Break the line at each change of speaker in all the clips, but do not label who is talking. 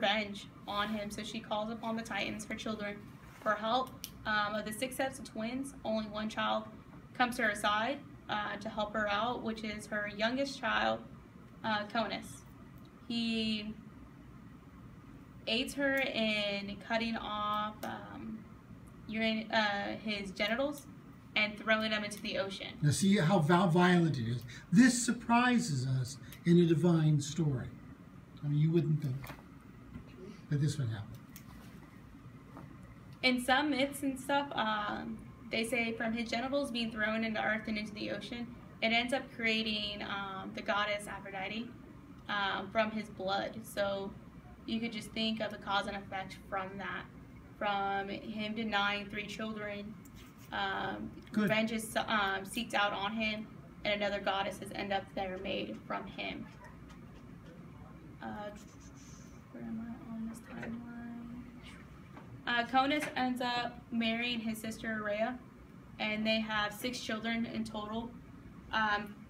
revenge on him, so she calls upon the Titans, her children, for help. Of the 6 sets of twins, only one child comes to her side to help her out, which is her youngest child, Conus. He aids her in cutting off his genitals and throwing them into the ocean.
Now see how violent it is. This surprises us in a divine story. I mean, you wouldn't think that this would happen.
In some myths and stuff, they say from his genitals being thrown into earth and into the ocean, it ends up creating the goddess Aphrodite from his blood. So you could just think of the cause and effect from that. From him denying 3 children, revenge is seeked out on him, and another goddess has ended up there made from him. Where am I on this timeline? Conus ends up marrying his sister Rhea, and they have 6 children in total.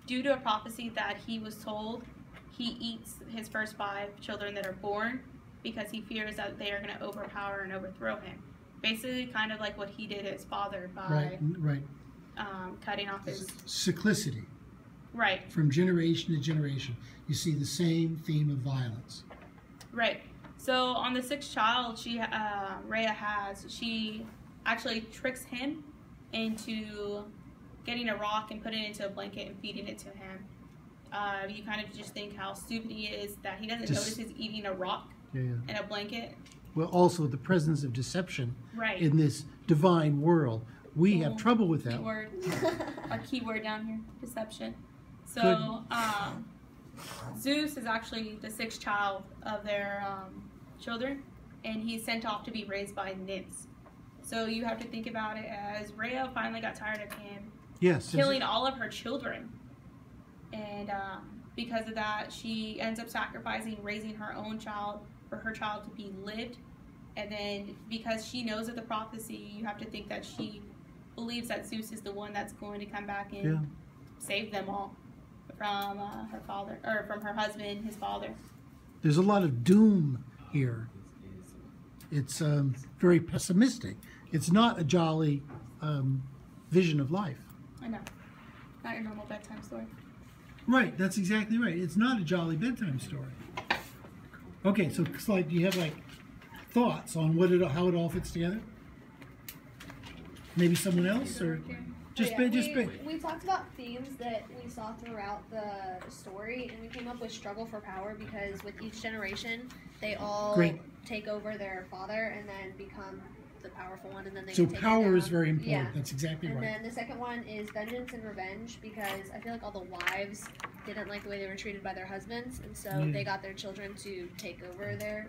Due to a prophecy that he was told, he eats his first 5 children that are born because he fears that they are going to overpower and overthrow him. Basically, kind of like what he did to his father by cutting off his...
Cyclicity.
Right.
From generation to generation, you see the same theme of violence.
Right. So on the 6th child Rhea she actually tricks him into getting a rock and putting it into a blanket and feeding it to him. You kind of just think how stupid he is that he doesn't notice he's eating a rock in a blanket.
Well, also the presence of deception
in
this divine world. We have trouble with that.
Keyword. Our keyword down here, deception. So Zeus is actually the 6th child of their children, and he's sent off to be raised by nymphs. So you have to think about it as Rhea finally got tired of him killing all of her children. And because of that, she ends up sacrificing raising her own child for her child to be lived. And then because she knows of the prophecy, you have to think that she believes that Zeus is the one that's going to come back and save them all from her father, or from her husband, his father.
There's a lot of doom here. It's very pessimistic. It's not a jolly vision of life.
I know. Not your normal bedtime story.
Right, that's exactly right. It's not a jolly bedtime story. Okay, so Clyde, do you have like thoughts on how it all fits together? Maybe someone else, or
we talked about themes that we saw throughout the story, and we came up with struggle for power because with each generation, they all take over their father and then become the powerful one, and then they
so
take
power
it down.
Is very important. That's exactly right.
And then the second one is vengeance and revenge, because I feel like all the wives didn't like the way they were treated by their husbands, and so they got their children to take over their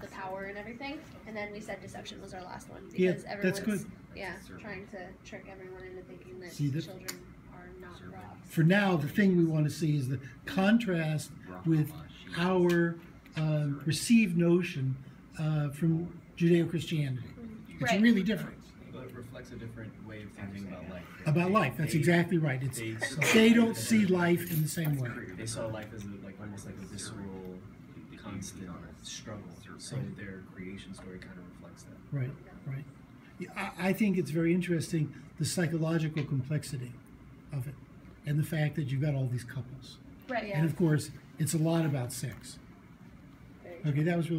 the power and everything. And then we said deception was our last one, because everyone's trying to trick everyone into thinking that children are not robbed.
For now, the thing we want to see is the contrast with our received notion from Judeo-Christianity. It's really different.
But it reflects a different way of thinking about life.
About life, that's exactly right. They don't see life in the same way.
They saw life as almost like a visceral, constant struggle. So their creation story kind of reflects that.
Right, right. Yeah, I think it's very interesting, the psychological complexity of it, and the fact that you've got all these couples.
Right, yeah.
And of course, it's a lot about sex. Okay, that was really